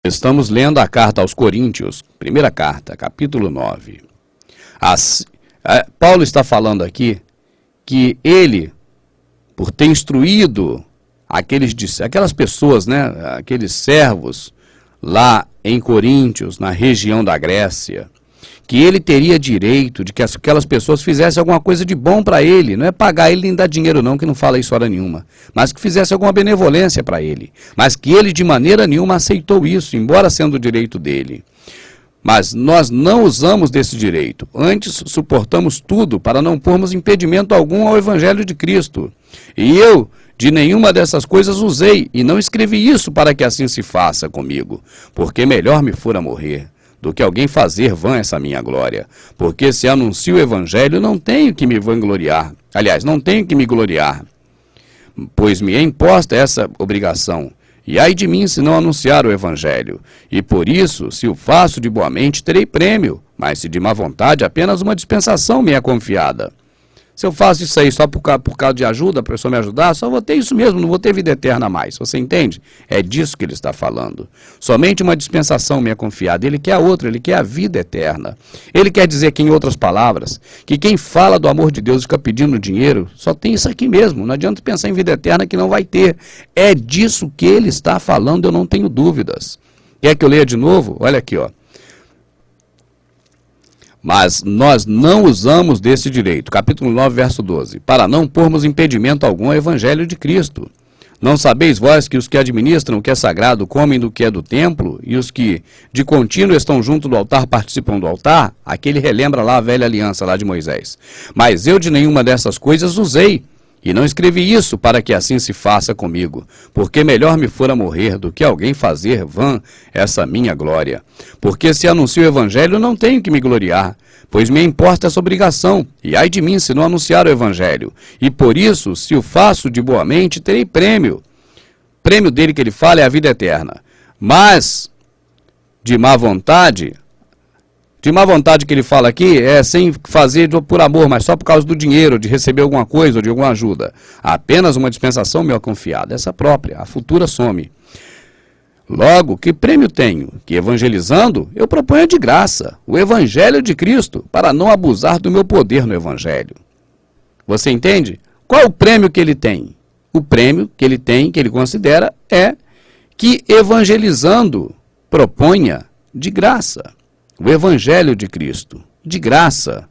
Estamos lendo a carta aos Coríntios, primeira carta, capítulo 9. Paulo está falando aqui que ele, por ter instruído aquelas pessoas, né, aqueles servos lá em Coríntios, na região da Grécia, que ele teria direito de que aquelas pessoas fizessem alguma coisa de bom para ele, não é pagar ele nem dar dinheiro não, que não fala isso hora nenhuma, mas que fizesse alguma benevolência para ele, mas que ele de maneira nenhuma aceitou isso, embora sendo o direito dele. Mas nós não usamos desse direito, antes suportamos tudo para não pormos impedimento algum ao Evangelho de Cristo. E eu, de nenhuma dessas coisas usei, e não escrevi isso para que assim se faça comigo, porque melhor me fora morrer do que alguém fazer vã essa minha glória. Porque se anuncio o Evangelho, não tenho que me vangloriar. Aliás, não tenho que me gloriar, pois me é imposta essa obrigação. E ai de mim se não anunciar o Evangelho. E por isso, se o faço de boa mente, terei prêmio. Mas se de má vontade, apenas uma dispensação me é confiada. Se eu faço isso aí só por causa de ajuda, a pessoa me ajudar, só vou ter isso mesmo, não vou ter vida eterna mais. Você entende? É disso que ele está falando. Somente uma dispensação me é confiada. Ele quer a outra, ele quer a vida eterna. Ele quer dizer que, em outras palavras, que quem fala do amor de Deus e fica pedindo dinheiro, só tem isso aqui mesmo. Não adianta pensar em vida eterna que não vai ter. É disso que ele está falando, eu não tenho dúvidas. Quer que eu leia de novo? Olha aqui, ó. Mas nós não usamos desse direito, capítulo 9, verso 12, para não pormos impedimento algum ao Evangelho de Cristo. Não sabeis vós que os que administram o que é sagrado comem do que é do templo, e os que de contínuo estão junto do altar participam do altar? Aqui ele relembra lá a velha aliança lá de Moisés. Mas eu de nenhuma dessas coisas usei, e não escrevi isso para que assim se faça comigo, porque melhor me fora morrer do que alguém fazer vã essa minha glória. Porque se anuncio o Evangelho, não tenho que me gloriar, pois me importa essa obrigação, e ai de mim se não anunciar o Evangelho. E por isso, se o faço de boa mente, terei prêmio. Prêmio dele que ele fala é a vida eterna. Mas, de má vontade que ele fala aqui, é sem fazer por amor, mas só por causa do dinheiro, de receber alguma coisa ou de alguma ajuda. Apenas uma dispensação me é confiada, essa própria, a futura some. Logo, que prêmio tenho? Que evangelizando, eu proponho de graça, o Evangelho de Cristo, para não abusar do meu poder no Evangelho. Você entende? Qual é o prêmio que ele tem? O prêmio que ele tem, que ele considera, é que evangelizando, proponha de graça o Evangelho de Cristo, de graça,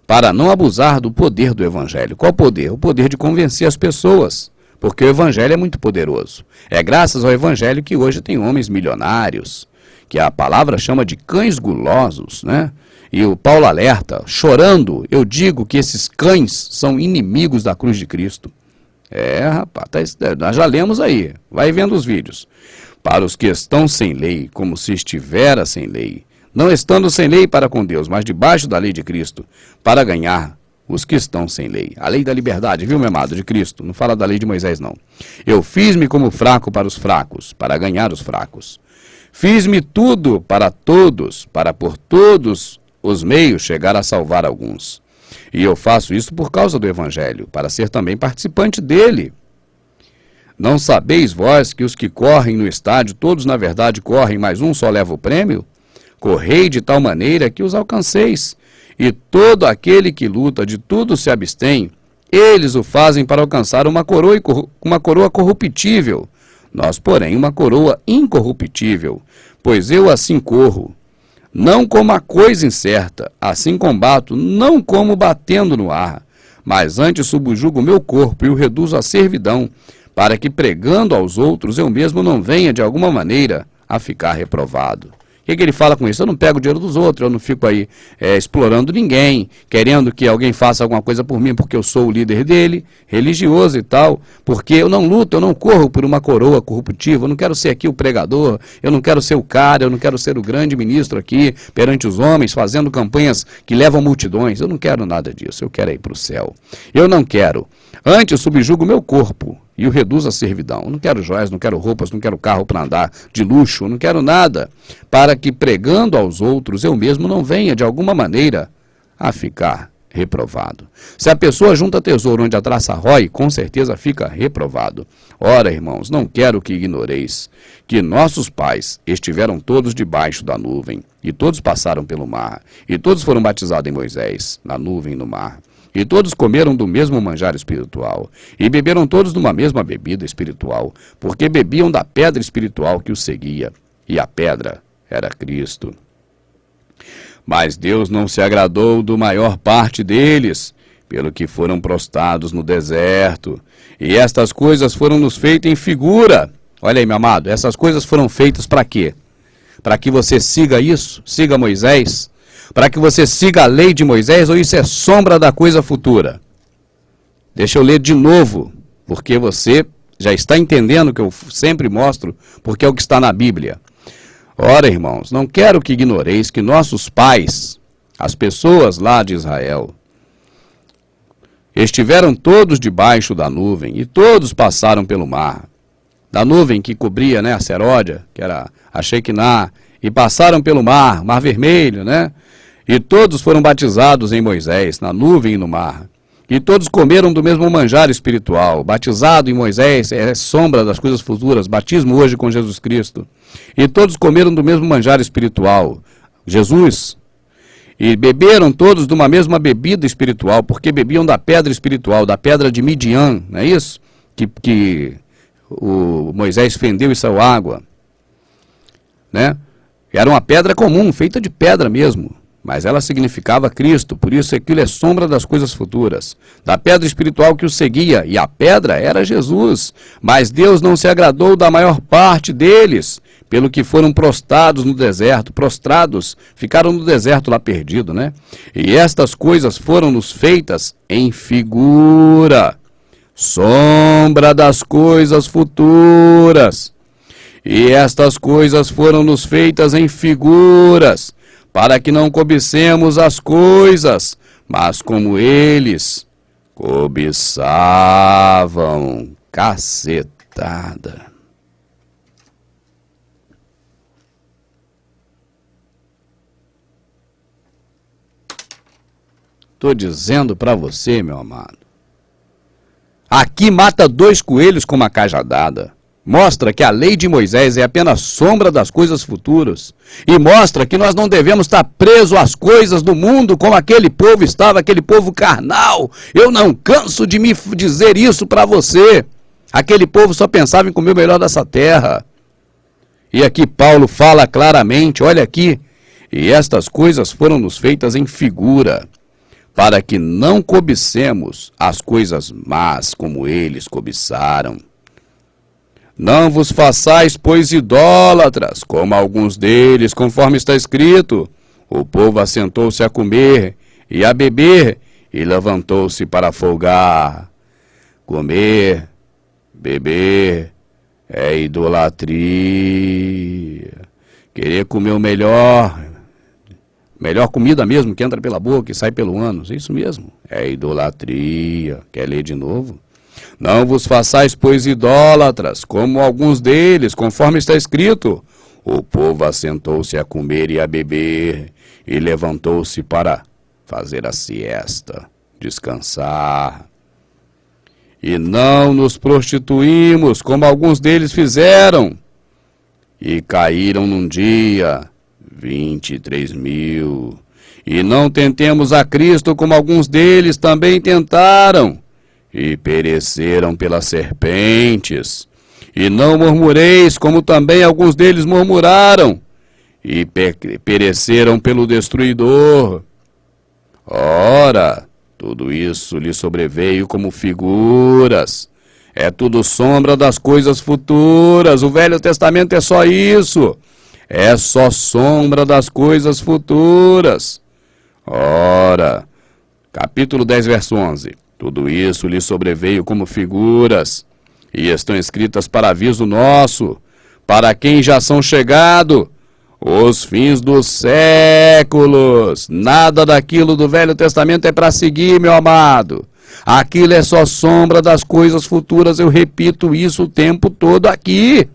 para não abusar do poder do Evangelho. Qual poder? O poder de convencer as pessoas, porque o Evangelho é muito poderoso. É graças ao Evangelho que hoje tem homens milionários, que a palavra chama de cães gulosos, né? E o Paulo alerta, chorando, eu digo que esses cães são inimigos da cruz de Cristo. Rapaz, nós já lemos aí, vai vendo os vídeos. Para os que estão sem lei, como se estivera sem lei, não estando sem lei para com Deus, mas debaixo da lei de Cristo, para ganhar os que estão sem lei. A lei da liberdade, viu, meu amado, de Cristo, não fala da lei de Moisés, não. Eu fiz-me como fraco para os fracos, para ganhar os fracos. Fiz-me tudo para todos, para por todos os meios chegar a salvar alguns. E eu faço isso por causa do Evangelho, para ser também participante dele. Não sabeis vós que os que correm no estádio, todos na verdade correm, mas um só leva o prêmio? Correi de tal maneira que os alcanceis, e todo aquele que luta de tudo se abstém, eles o fazem para alcançar uma coroa corruptível, nós, porém, uma coroa incorruptível, pois eu assim corro, não como a coisa incerta, assim combato, não como batendo no ar, mas antes subjugo o meu corpo e o reduzo à servidão, para que pregando aos outros eu mesmo não venha de alguma maneira a ficar reprovado. O que ele fala com isso? Eu não pego o dinheiro dos outros, eu não fico aí explorando ninguém, querendo que alguém faça alguma coisa por mim porque eu sou o líder dele, religioso e tal, porque eu não luto, eu não corro por uma coroa corruptível, eu não quero ser aqui o pregador, eu não quero ser o cara, eu não quero ser o grande ministro aqui perante os homens, fazendo campanhas que levam multidões, eu não quero nada disso, eu quero ir para o céu. Eu não quero. Antes subjugo o meu corpo e o reduzo à servidão. Eu não quero joias, não quero roupas, não quero carro para andar de luxo, não quero nada, para que pregando aos outros eu mesmo não venha de alguma maneira a ficar reprovado. Se a pessoa junta tesouro onde a traça rói, com certeza fica reprovado. Ora, irmãos, não quero que ignoreis que nossos pais estiveram todos debaixo da nuvem, e todos passaram pelo mar, e todos foram batizados em Moisés, na nuvem e no mar. E todos comeram do mesmo manjar espiritual, e beberam todos de uma mesma bebida espiritual, porque bebiam da pedra espiritual que os seguia, e a pedra era Cristo. Mas Deus não se agradou do maior parte deles, pelo que foram prostrados no deserto. E estas coisas foram nos feitas em figura. Olha aí, meu amado, essas coisas foram feitas para quê? Para que você siga isso, siga Moisés? Para que você siga a lei de Moisés, ou isso é sombra da coisa futura? Deixa eu ler de novo, porque você já está entendendo o que eu sempre mostro, porque é o que está na Bíblia. Ora, irmãos, não quero que ignoreis que nossos pais, as pessoas lá de Israel, estiveram todos debaixo da nuvem e todos passaram pelo mar. Da nuvem que cobria, a Seródia, que era a Shequiná, e passaram pelo mar, Mar Vermelho, E todos foram batizados em Moisés, na nuvem e no mar. E todos comeram do mesmo manjar espiritual. Batizado em Moisés é sombra das coisas futuras, batismo hoje com Jesus Cristo. E todos comeram do mesmo manjar espiritual, Jesus. E beberam todos de uma mesma bebida espiritual, porque bebiam da pedra espiritual, da pedra de Midian, não é isso? Que o Moisés fendeu e saiu água. Era uma pedra comum, feita de pedra mesmo. Mas ela significava Cristo, por isso aquilo é sombra das coisas futuras. Da pedra espiritual que o seguia, e a pedra era Jesus. Mas Deus não se agradou da maior parte deles, pelo que foram prostrados no deserto, ficaram no deserto lá perdido, E estas coisas foram-nos feitas em figura, sombra das coisas futuras. E estas coisas foram-nos feitas em figuras, para que não cobicemos as coisas, mas como eles cobiçavam. Cacetada. Estou dizendo para você, meu amado. Aqui mata 2 coelhos com uma cajadada. Mostra que a lei de Moisés é apenas sombra das coisas futuras. E mostra que nós não devemos estar presos às coisas do mundo como aquele povo estava, aquele povo carnal. Eu não canso de me dizer isso para você. Aquele povo só pensava em comer o melhor dessa terra. E aqui Paulo fala claramente, olha aqui. E estas coisas foram nos feitas em figura, para que não cobicemos as coisas más como eles cobiçaram. Não vos façais, pois, idólatras, como alguns deles, conforme está escrito. O povo assentou-se a comer e a beber, e levantou-se para folgar. Comer, beber, é idolatria. Querer comer o melhor comida mesmo, que entra pela boca e sai pelo ânus, é isso mesmo, é idolatria. Quer ler de novo? Não vos façais, pois, idólatras, como alguns deles, conforme está escrito. O povo assentou-se a comer e a beber, e levantou-se para fazer a siesta, descansar. E não nos prostituímos, como alguns deles fizeram, e caíram num dia 23.000. E não tentemos a Cristo, como alguns deles também tentaram, e pereceram pelas serpentes. E não murmureis, como também alguns deles murmuraram, e pereceram pelo destruidor. Ora, tudo isso lhe sobreveio como figuras. É tudo sombra das coisas futuras. O Velho Testamento é só isso. É só sombra das coisas futuras. Ora, capítulo 10, verso 11. Tudo isso lhe sobreveio como figuras, e estão escritas para aviso nosso, para quem já são chegados os fins dos séculos. Nada daquilo do Velho Testamento é para seguir, meu amado. Aquilo é só sombra das coisas futuras, eu repito isso o tempo todo aqui.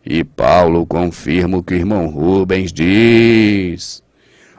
E Paulo confirma o que o irmão Rubens diz.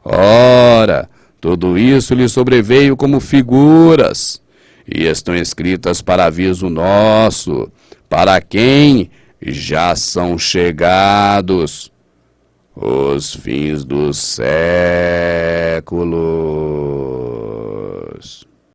Ora, Tudo isso lhe sobreveio como figuras, e estão escritas para aviso nosso, para quem já são chegados os fins dos séculos.